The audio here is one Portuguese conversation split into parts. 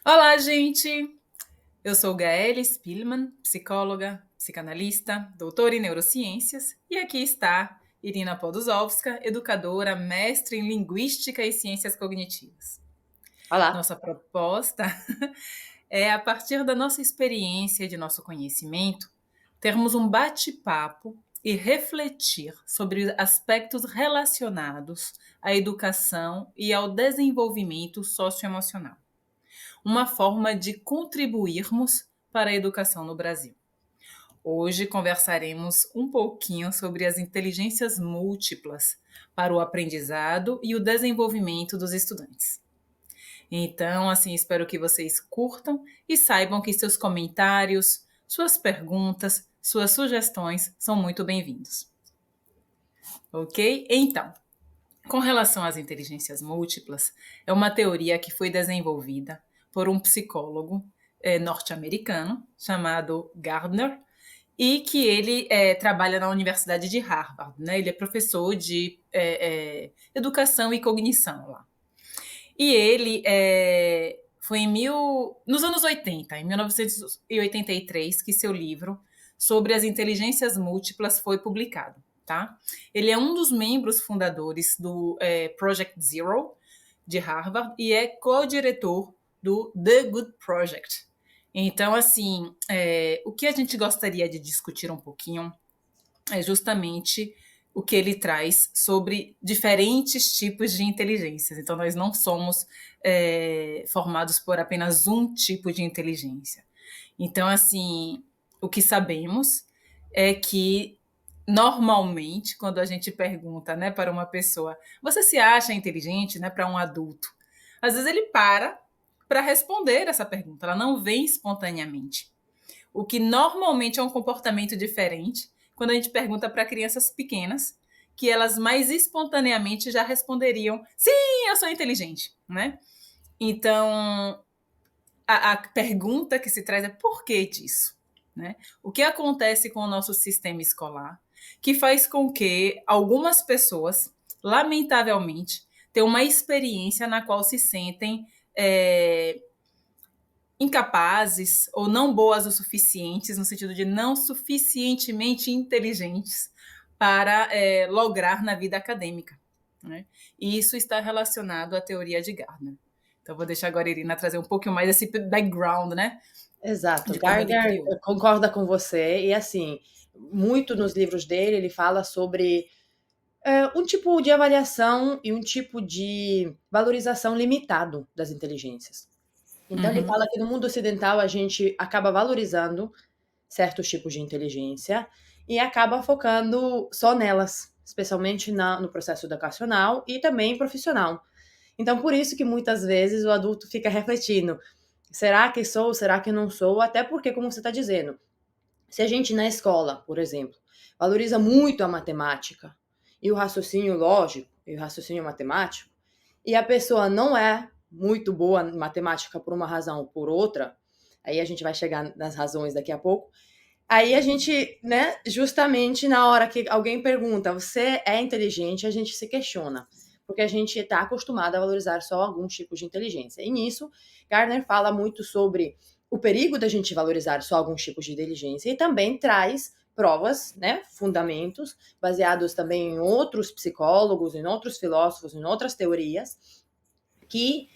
Olá, gente! Eu sou Gaelle Spillman, psicóloga, psicanalista, doutora em neurociências, e aqui está Irina Poduzovska, educadora, mestre em linguística e ciências cognitivas. Olá. Nossa proposta é, a partir da nossa experiência e de nosso conhecimento, termos um bate-papo e refletir sobre aspectos relacionados à educação e ao desenvolvimento socioemocional, uma forma de contribuirmos para a educação no Brasil. Hoje conversaremos um pouquinho sobre as inteligências múltiplas para o aprendizado e o desenvolvimento dos estudantes. Então, assim, espero que vocês curtam e saibam que seus comentários, suas perguntas, suas sugestões são muito bem-vindos. Ok? Então, com relação às inteligências múltiplas, é uma teoria que foi desenvolvida por um psicólogo norte-americano chamado Gardner e que ele trabalha na Universidade de Harvard, né? Ele é professor de educação e cognição lá. E ele foi nos anos 80, em 1983, que seu livro sobre as inteligências múltiplas foi publicado. Tá? Ele é um dos membros fundadores do Project Zero de Harvard e é co-diretor do The Good Project. Então, assim, o que a gente gostaria de discutir um pouquinho é justamente o que ele traz sobre diferentes tipos de inteligências. Então, nós não somos formados por apenas um tipo de inteligência. Então, assim, o que sabemos é que normalmente, quando a gente pergunta, né, para uma pessoa, você se acha inteligente, né, para um adulto, às vezes ele para responder essa pergunta, ela não vem espontaneamente. O que normalmente é um comportamento diferente quando a gente pergunta para crianças pequenas, que elas mais espontaneamente já responderiam: sim, eu sou inteligente, né? Então, a pergunta que se traz é por que disso? Né? O que acontece com o nosso sistema escolar que faz com que algumas pessoas, lamentavelmente, tenham uma experiência na qual se sentem incapazes ou não boas o suficientes, no sentido de não suficientemente inteligentes para lograr na vida acadêmica. Né? E isso está relacionado à teoria de Gardner. Então, vou deixar agora a Irina trazer um pouquinho mais esse background, né? Exato. De como ele Gardner criou. concorda com você e, assim, muito nos livros dele, ele fala sobre um tipo de avaliação e um tipo de valorização limitado das inteligências. Então, ele Uhum. fala que no mundo ocidental a gente acaba valorizando certos tipos de inteligência e acaba focando só nelas, especialmente no processo educacional e também profissional. Então, por isso que muitas vezes o adulto fica refletindo: será que sou, será que não sou? Até porque, como você está dizendo, se a gente na escola, por exemplo, valoriza muito a matemática e o raciocínio lógico e o raciocínio matemático, e a pessoa não é muito boa em matemática por uma razão ou por outra, aí a gente vai chegar nas razões daqui a pouco. Aí a gente, né, justamente na hora que alguém pergunta, você é inteligente, a gente se questiona, porque a gente está acostumado a valorizar só alguns tipos de inteligência. E nisso, Gardner fala muito sobre o perigo da gente valorizar só alguns tipos de inteligência e também traz provas, né, fundamentos, baseados também em outros psicólogos, em outros filósofos, em outras teorias, que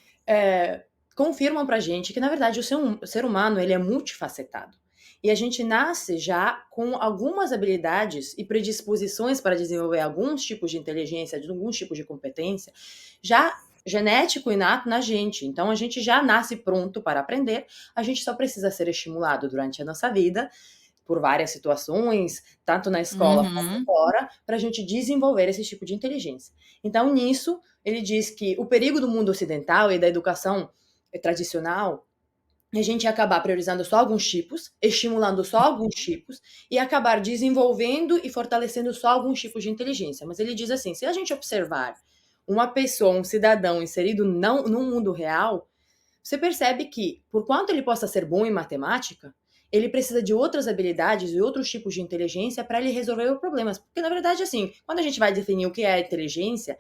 confirmam para a gente que, na verdade, o ser humano ele é multifacetado. E a gente nasce já com algumas habilidades e predisposições para desenvolver alguns tipos de inteligência, alguns tipos de competência, já genético inato na gente. Então a gente já nasce pronto para aprender, a gente só precisa ser estimulado durante a nossa vida por várias situações, tanto na escola quanto Uhum. fora, para a gente desenvolver esse tipo de inteligência. Então, nisso, ele diz que o perigo do mundo ocidental e da educação tradicional é a gente acabar priorizando só alguns tipos, estimulando só alguns tipos e acabar desenvolvendo e fortalecendo só alguns tipos de inteligência. Mas ele diz assim: se a gente observar uma pessoa, um cidadão inserido não no mundo real, você percebe que, por quanto ele possa ser bom em matemática, ele precisa de outras habilidades e outros tipos de inteligência para ele resolver os problemas. Porque, na verdade, assim, quando a gente vai definir o que é inteligência,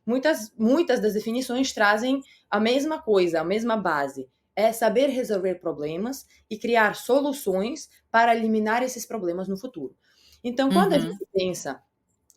muitas das definições trazem a mesma coisa, a mesma base. é saber resolver problemas e criar soluções para eliminar esses problemas no futuro. Então, quando a Uhum. gente pensa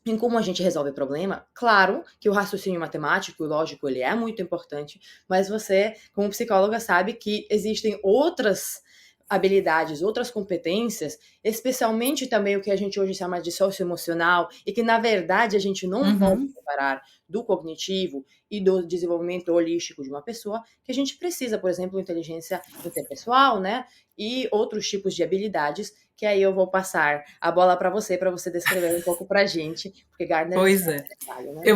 em como a gente resolve problema, claro que o raciocínio matemático e lógico ele é muito importante, mas você, como psicóloga, sabe que existem outras habilidades, outras competências, especialmente também o que a gente hoje chama de socioemocional, e que na verdade a gente não pode Uhum. separar do cognitivo e do desenvolvimento holístico de uma pessoa, que a gente precisa, por exemplo, inteligência interpessoal, né? E outros tipos de habilidades, que aí eu vou passar a bola para você descrever um pouco pra gente, porque Gardner Pois descreve é. em detalhe, né?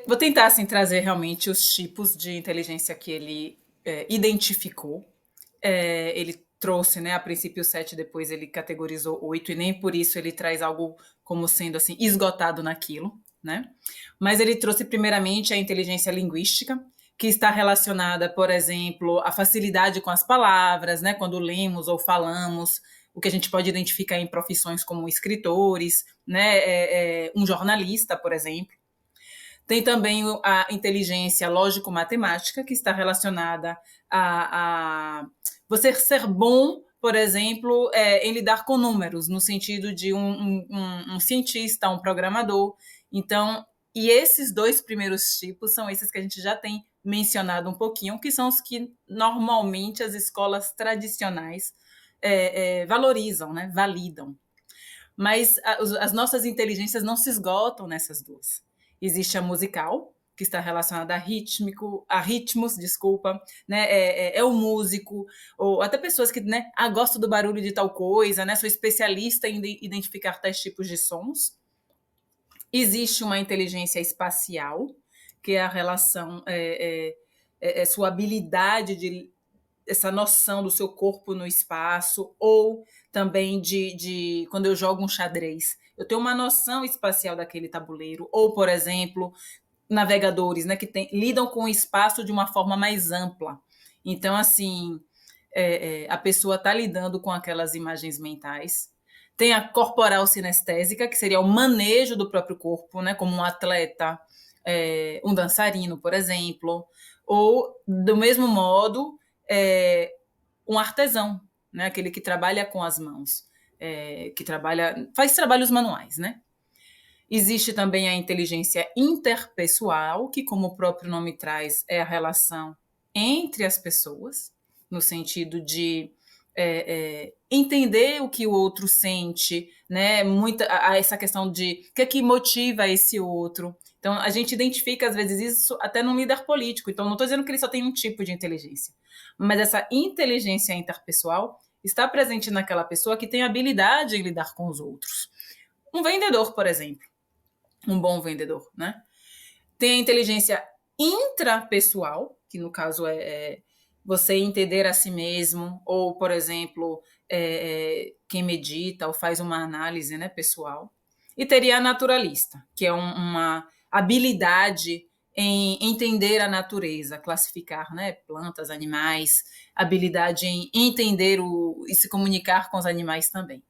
Vou tentar assim, trazer realmente os tipos de inteligência que ele identificou. Ele trouxe, né, a princípio 7, depois ele categorizou 8, e nem por isso ele traz algo como sendo assim esgotado naquilo, né? Mas ele trouxe primeiramente a inteligência linguística, que está relacionada, por exemplo, à facilidade com as palavras, né, quando lemos ou falamos, o que a gente pode identificar em profissões como escritores, né, um jornalista, por exemplo. Tem também a inteligência lógico-matemática, que está relacionada a você ser bom, por exemplo, em lidar com números, no sentido de um cientista, um programador. Então, e esses dois primeiros tipos são esses que a gente já tem mencionado um pouquinho, que são os que normalmente as escolas tradicionais valorizam, né? Validam. Mas as nossas inteligências não se esgotam nessas duas. Existe a musical, que está relacionada a ritmos, desculpa, né? É o músico, ou até pessoas que, né, gosto do barulho de tal coisa, né? Sou especialista em identificar tais tipos de sons. Existe uma inteligência espacial, que é a relação, sua habilidade de essa noção do seu corpo no espaço, ou também de quando eu jogo um xadrez, eu tenho uma noção espacial daquele tabuleiro, ou, por exemplo, navegadores, né, que lidam com o espaço de uma forma mais ampla. Então, assim, a pessoa está lidando com aquelas imagens mentais. Tem a corporal sinestésica, que seria o manejo do próprio corpo, né, como um atleta, um dançarino, por exemplo, ou, do mesmo modo, um artesão, né, aquele que trabalha com as mãos, faz trabalhos manuais, né? Existe também a inteligência interpessoal, que, como o próprio nome traz, é a relação entre as pessoas, no sentido de entender o que o outro sente, né? Essa questão de o que é que motiva esse outro. Então, a gente identifica, às vezes, isso até num líder político. Então, não estou dizendo que ele só tem um tipo de inteligência, mas essa inteligência interpessoal está presente naquela pessoa que tem habilidade em lidar com os outros. Um vendedor, por exemplo, um bom vendedor, né? Tem a inteligência intrapessoal, que no caso é você entender a si mesmo, ou, por exemplo, quem medita ou faz uma análise, né, pessoal. E teria a naturalista, que é uma habilidade em entender a natureza, classificar, né, plantas, animais, habilidade em entender e se comunicar com os animais também.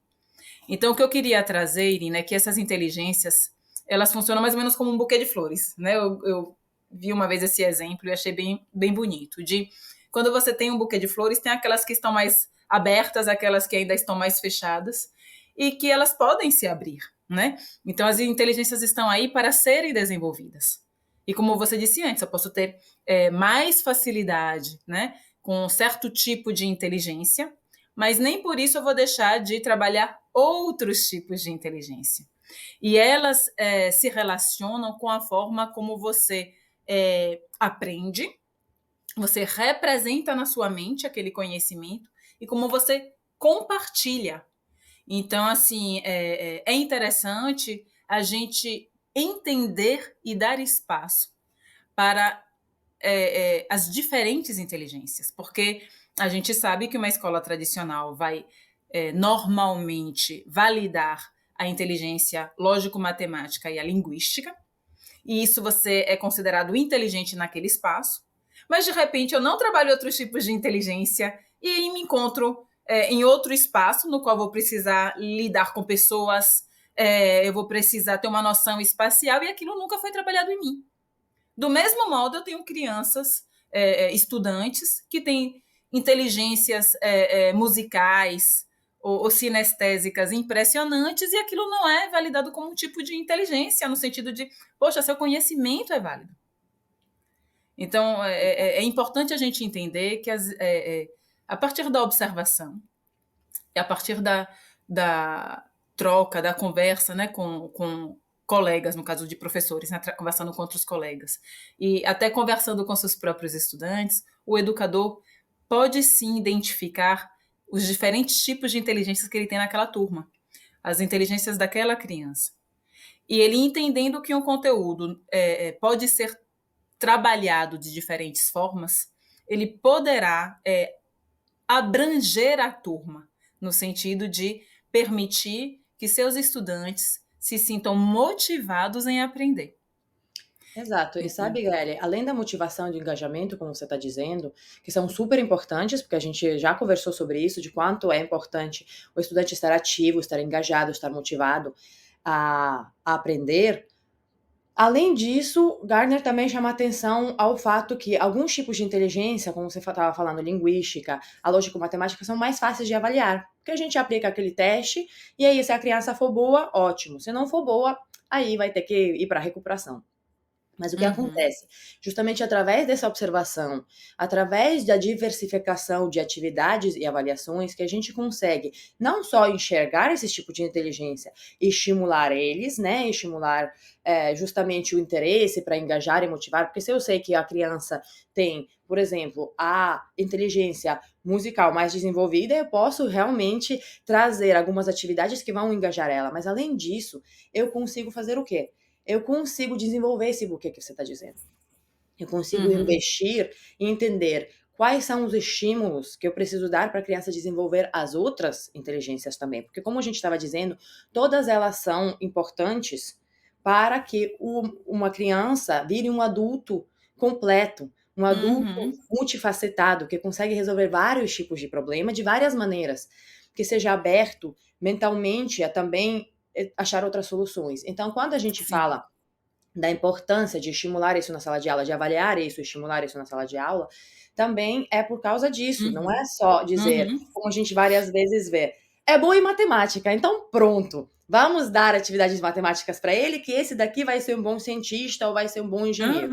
Então, o que eu queria trazer, Irina, é que essas inteligências, elas funcionam mais ou menos como um buquê de flores, né? Eu vi uma vez esse exemplo e achei bem, bem bonito, de quando você tem um buquê de flores, tem aquelas que estão mais abertas, aquelas que ainda estão mais fechadas, e que elas podem se abrir, né? Então, as inteligências estão aí para serem desenvolvidas. E como você disse antes, eu posso ter mais facilidade, né, com um certo tipo de inteligência, mas nem por isso eu vou deixar de trabalhar outros tipos de inteligência. E elas se relacionam com a forma como você aprende, você representa na sua mente aquele conhecimento e como você compartilha. Então, assim, é interessante a gente entender e dar espaço para as diferentes inteligências, porque a gente sabe que uma escola tradicional vai normalmente validar a inteligência lógico-matemática e a linguística, e isso você é considerado inteligente naquele espaço, mas de repente eu não trabalho outros tipos de inteligência e aí me encontro em outro espaço no qual vou precisar lidar com pessoas, eu vou precisar ter uma noção espacial e aquilo nunca foi trabalhado em mim. Do mesmo modo, eu tenho crianças, estudantes, que têm inteligências musicais ou sinestésicas impressionantes, e aquilo não é validado como um tipo de inteligência, no sentido de, poxa, seu conhecimento é válido. Então, é importante a gente entender que a partir da observação, a partir da troca, da conversa, né, com colegas, no caso de professores, né, conversando com outros colegas, e até conversando com seus próprios estudantes, o educador pode sim identificar os diferentes tipos de inteligências que ele tem naquela turma, as inteligências daquela criança. E ele entendendo que um conteúdo pode ser trabalhado de diferentes formas, ele poderá abranger a turma, no sentido de permitir que seus estudantes se sintam motivados em aprender. Exato. E sabe, Gaeli, além da motivação e do engajamento, como você está dizendo, que são super importantes, porque a gente já conversou sobre isso, de quanto é importante o estudante estar ativo, estar engajado, estar motivado a aprender. Além disso, Gardner também chama atenção ao fato que alguns tipos de inteligência, como você estava falando, linguística, a lógico-matemática, são mais fáceis de avaliar. Porque a gente aplica aquele teste, e aí se a criança for boa, ótimo. Se não for boa, aí vai ter que ir para a recuperação. Mas o que acontece? Justamente através dessa observação, através da diversificação de atividades e avaliações, que a gente consegue não só enxergar esse tipo de inteligência e estimular eles, né? Estimular justamente o interesse para engajar e motivar, porque se eu sei que a criança tem, por exemplo, a inteligência musical mais desenvolvida, eu posso realmente trazer algumas atividades que vão engajar ela. Mas além disso, eu consigo fazer o quê? Eu consigo desenvolver esse buquê que você está dizendo. Eu consigo investir e entender quais são os estímulos que eu preciso dar para a criança desenvolver as outras inteligências também. Porque, como a gente estava dizendo, todas elas são importantes para que uma criança vire um adulto completo, um adulto multifacetado, que consegue resolver vários tipos de problema de várias maneiras, que seja aberto mentalmente a também achar outras soluções. Então, quando a gente fala da importância de estimular isso na sala de aula, de avaliar isso, estimular isso na sala de aula, também é por causa disso. Não é só dizer, como a gente várias vezes vê, é bom em matemática, então pronto, vamos dar atividades matemáticas para ele, que esse daqui vai ser um bom cientista ou vai ser um bom engenheiro.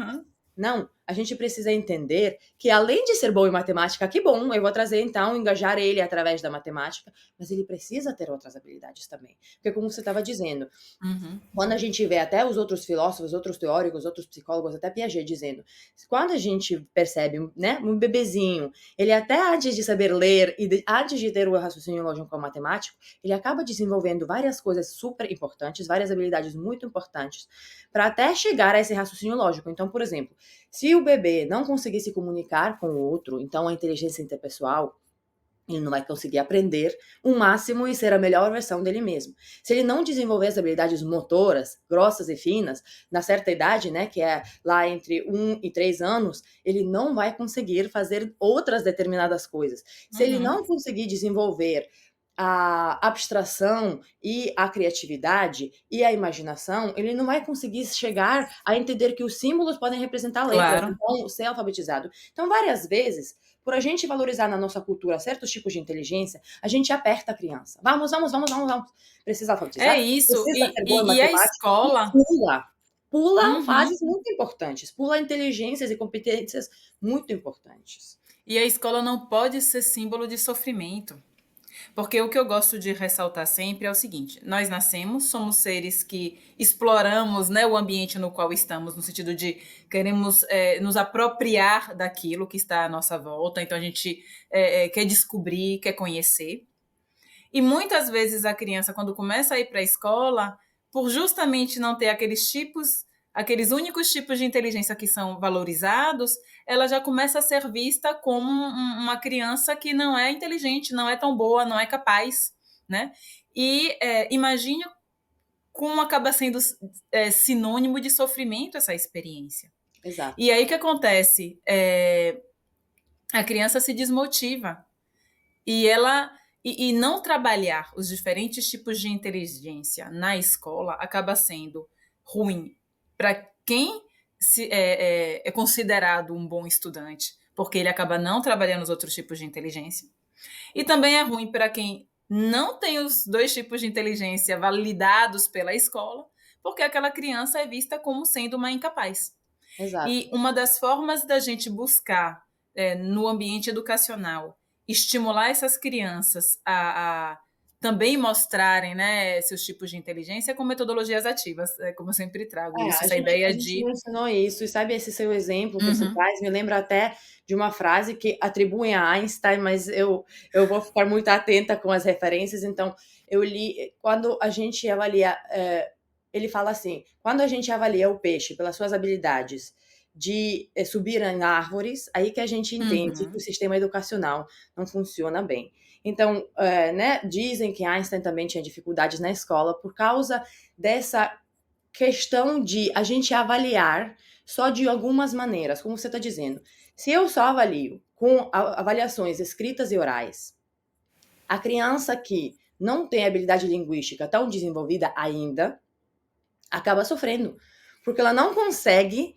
Não, a gente precisa entender que além de ser bom em matemática, que bom, eu vou trazer então, engajar ele através da matemática, mas ele precisa ter outras habilidades também. Porque como você estava dizendo, quando a gente vê até os outros filósofos, outros teóricos, outros psicólogos, até Piaget dizendo, quando a gente percebe, né, um bebezinho, ele até antes de saber ler e antes de ter o raciocínio lógico matemático, ele acaba desenvolvendo várias coisas super importantes, várias habilidades muito importantes, para até chegar a esse raciocínio lógico. Então, por exemplo, se o bebê não conseguir se comunicar com o outro, então a inteligência interpessoal, ele não vai conseguir aprender o máximo e ser a melhor versão dele mesmo. Se ele não desenvolver as habilidades motoras, grossas e finas, na certa idade, né, que é lá entre 1 e 3 anos, ele não vai conseguir fazer outras determinadas coisas. Se ele não conseguir desenvolver a abstração e a criatividade e a imaginação, ele não vai conseguir chegar a entender que os símbolos podem representar letras, então ser alfabetizado. Então, várias vezes, por a gente valorizar na nossa cultura certos tipos de inteligência, a gente aperta a criança. Vamos. Precisa alfabetizar? É isso. Precisa ser boa em E a matemática? escola. Pula fases muito importantes. Pula inteligências e competências muito importantes. E a escola não pode ser símbolo de sofrimento. Porque o que eu gosto de ressaltar sempre é o seguinte: nós nascemos, somos seres que exploramos, né, o ambiente no qual estamos, no sentido de queremos nos apropriar daquilo que está à nossa volta, então a gente quer descobrir, quer conhecer. E muitas vezes a criança, quando começa a ir para a escola, por justamente não ter aqueles únicos tipos de inteligência que são valorizados, ela já começa a ser vista como uma criança que não é inteligente, não é tão boa, não é capaz, né? E imagine como acaba sendo sinônimo de sofrimento essa experiência. Exato. E aí o que acontece? A criança se desmotiva e não trabalhar os diferentes tipos de inteligência na escola acaba sendo ruim para quem é considerado um bom estudante, porque ele acaba não trabalhando os outros tipos de inteligência. E também é ruim para quem não tem os dois tipos de inteligência validados pela escola, porque aquela criança é vista como sendo uma incapaz. Exato. E uma das formas da gente buscar, no ambiente educacional, estimular essas crianças a também mostrarem, né, seus tipos de inteligência com metodologias ativas, como eu sempre trago isso, A essa gente, a ideia gente de. não ensinou isso, e sabe esse seu exemplo que você Uhum, traz, me lembra até de uma frase que atribuem a Einstein, mas eu vou ficar muito atenta com as referências, então eu li, quando a gente avalia, ele fala assim, quando a gente avalia o peixe pelas suas habilidades de subir em árvores, aí que a gente entende que o uhum, sistema educacional não funciona bem. Então, né, dizem que Einstein também tinha dificuldades na escola por causa dessa questão de a gente avaliar só de algumas maneiras, como você está dizendo. Se eu só avalio com avaliações escritas e orais, a criança que não tem habilidade linguística tão desenvolvida ainda acaba sofrendo, porque ela não consegue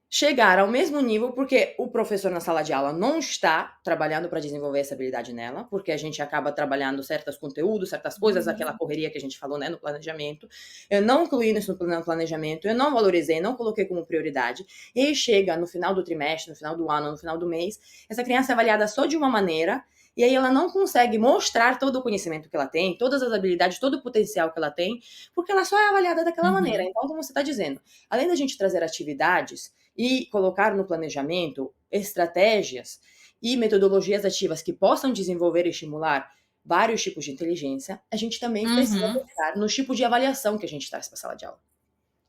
chegar ao mesmo nível, porque o professor na sala de aula não está trabalhando para desenvolver essa habilidade nela, porque a gente acaba trabalhando certos conteúdos, certas coisas, aquela uhum. correria que a gente falou, né, no planejamento. Eu não incluí isso no planejamento, eu não valorizei, não coloquei como prioridade. E aí chega no final do trimestre, no final do ano, no final do mês, essa criança é avaliada só de uma maneira, e aí ela não consegue mostrar todo o conhecimento que ela tem, todas as habilidades, todo o potencial que ela tem, porque ela só é avaliada daquela maneira. Uhum. Então, como você está dizendo, além da gente trazer atividades e colocar no planejamento estratégias e metodologias ativas que possam desenvolver e estimular vários tipos de inteligência, a gente também precisa Uhum. pensar no tipo de avaliação que a gente traz para a sala de aula.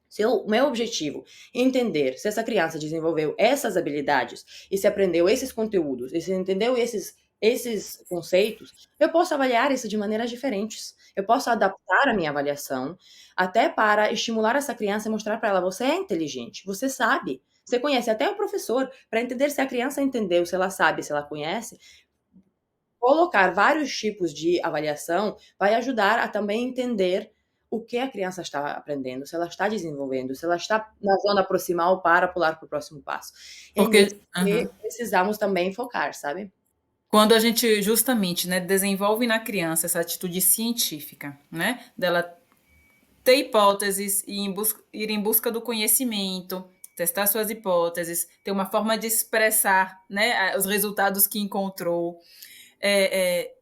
Se o meu objetivo é entender se essa criança desenvolveu essas habilidades e se aprendeu esses conteúdos, e se entendeu esses conceitos, eu posso avaliar isso de maneiras diferentes. Eu posso adaptar a minha avaliação até para estimular essa criança e mostrar para ela: você é inteligente, você sabe, você conhece até o professor, para entender se a criança entendeu, se ela sabe, se ela conhece. Colocar vários tipos de avaliação vai ajudar a também entender o que a criança está aprendendo, se ela está desenvolvendo, se ela está na zona proximal para pular para o próximo passo. É nisso Porque que aham. precisamos também focar, sabe? Quando a gente justamente, né, desenvolve na criança essa atitude científica, né, dela ter hipóteses e ir em busca do conhecimento, testar suas hipóteses, ter uma forma de expressar, né, os resultados que encontrou. É, é,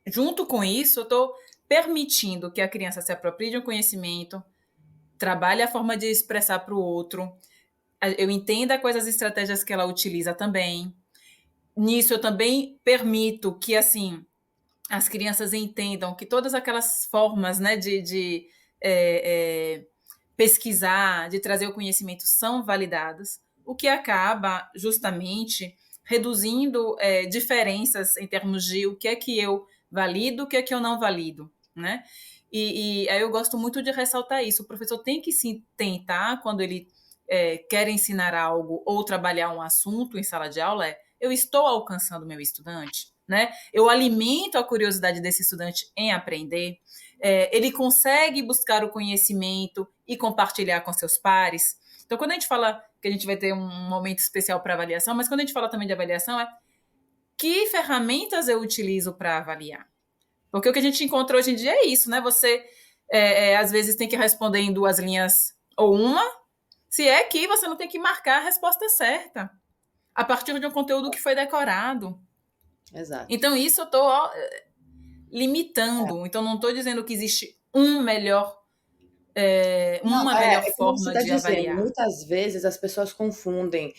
Junto com isso, eu estou permitindo que a criança se aproprie de um conhecimento, trabalhe a forma de expressar para o outro, eu entenda quais as estratégias que ela utiliza também. Nisso, eu também permito que, assim, as crianças entendam que todas aquelas formas, né, de pesquisar, de trazer o conhecimento são validadas, o que acaba justamente reduzindo diferenças em termos de o que é que eu valido, o que é que eu não valido, né? E aí eu gosto muito de ressaltar isso. O professor tem que se tentar, quando ele quer ensinar algo ou trabalhar um assunto em sala de aula, eu estou alcançando meu estudante, né? Eu alimento a curiosidade desse estudante em aprender, ele consegue buscar o conhecimento e compartilhar com seus pares. Então, quando a gente fala que a gente vai ter um momento especial para avaliação, mas quando a gente fala também de avaliação, é que ferramentas eu utilizo para avaliar? Porque o que a gente encontra hoje em dia é isso, né? Você, às vezes, tem que responder em 2 linhas ou uma, se é que você não tem que marcar a resposta certa, a partir de um conteúdo que foi decorado. Exato. Então, isso eu estou limitando. Então, não estou dizendo que existe Não, uma melhor é como você forma está de dizendo, avaliar. muitas vezes as pessoas confundem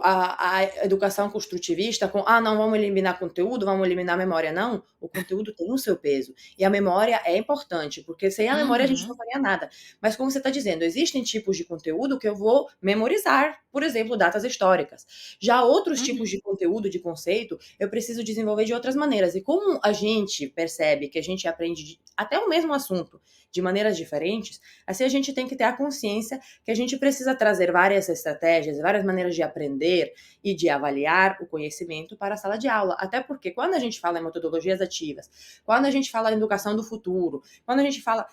a educação construtivista com, não, vamos eliminar conteúdo, vamos eliminar memória. Não, o conteúdo tem o seu peso. E a memória é importante, porque sem a memória a gente não Uhum, faria nada. Mas como você está dizendo, existem tipos de conteúdo que eu vou memorizar, por exemplo, datas históricas. Já outros tipos uhum, de conteúdo, de conceito, eu preciso desenvolver de outras maneiras. E como a gente percebe que a gente aprende até o mesmo assunto de maneiras diferentes, assim a gente tem que ter a consciência que a gente precisa trazer várias estratégias, várias maneiras de aprender e de avaliar o conhecimento para a sala de aula. Até porque quando a gente fala em metodologias ativas, quando a gente fala em educação do futuro, quando a gente fala...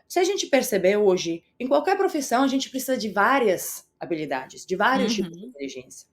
Se a gente perceber hoje, em qualquer profissão, a gente precisa de várias habilidades, de vários tipos de uhum. inteligência.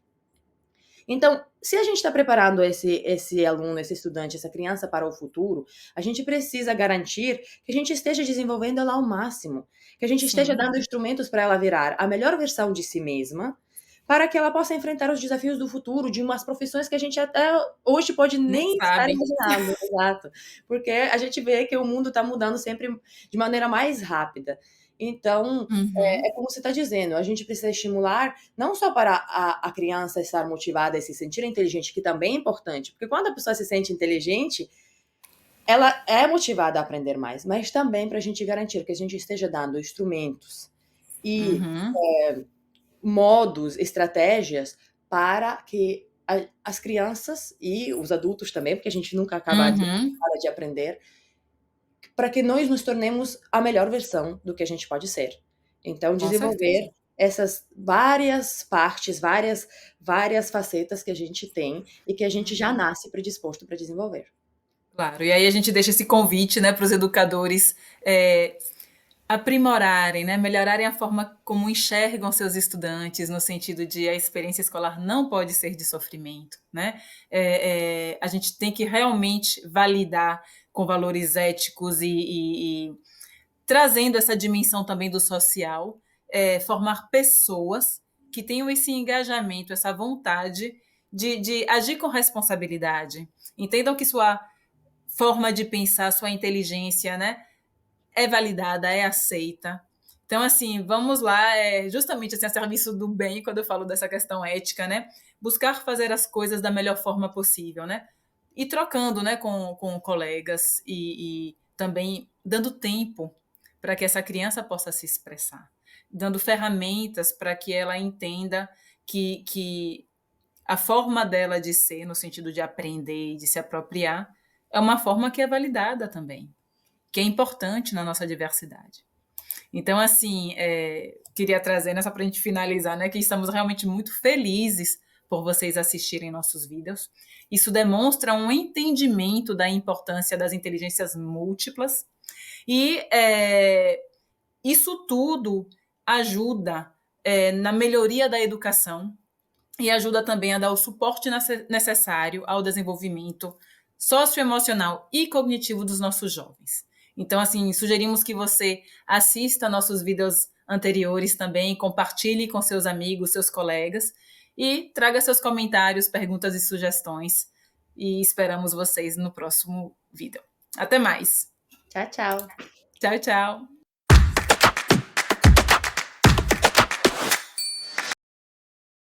Então, se a gente está preparando esse aluno, esse estudante, essa criança para o futuro, a gente precisa garantir que a gente esteja desenvolvendo ela ao máximo, que a gente esteja Sim, dando instrumentos para ela virar a melhor versão de si mesma, para que ela possa enfrentar os desafios do futuro, de umas profissões que a gente até hoje pode nem nem estar sabe. imaginando, exato. Porque a gente vê que o mundo está mudando sempre de maneira mais rápida. Então, Uhum, é como você está dizendo, a gente precisa estimular não só para a criança estar motivada e se sentir inteligente, que também é importante, porque quando a pessoa se sente inteligente, ela é motivada a aprender mais, mas também para a gente garantir que a gente esteja dando instrumentos e uhum, modos, estratégias para que as crianças e os adultos também, porque a gente nunca acaba de, uhum, para de aprender, para que nós nos tornemos a melhor versão do que a gente pode ser. Então, com certeza. desenvolver essas várias partes, várias facetas que a gente tem e que a gente já Uhum. nasce predisposto para desenvolver. Claro, e aí a gente deixa esse convite, né, para os educadores aprimorarem, né, melhorarem a forma como enxergam seus estudantes, no sentido de a experiência escolar não pode ser de sofrimento, né? A gente tem que realmente validar com valores éticos e trazendo essa dimensão também do social, formar pessoas que tenham esse engajamento, essa vontade de agir com responsabilidade. Entendam que sua forma de pensar, sua inteligência, né, é validada, é aceita. Então, assim, vamos lá, justamente assim, a serviço do bem, quando eu falo dessa questão ética, né? Buscar fazer as coisas da melhor forma possível, né? E trocando, né, com colegas e também dando tempo para que essa criança possa se expressar, dando ferramentas para que ela entenda que a forma dela de ser, no sentido de aprender e de se apropriar, é uma forma que é validada também, que é importante na nossa diversidade. Então, assim, queria trazer nessa para a gente finalizar, né, que estamos realmente muito felizes por vocês assistirem nossos vídeos. Isso demonstra um entendimento da importância das inteligências múltiplas e isso tudo ajuda na melhoria da educação e ajuda também a dar o suporte necessário ao desenvolvimento socioemocional e cognitivo dos nossos jovens. Então, assim, sugerimos que você assista nossos vídeos anteriores também, compartilhe com seus amigos, seus colegas e traga seus comentários, perguntas e sugestões. E esperamos vocês no próximo vídeo. Até mais. Tchau, tchau. Tchau, tchau.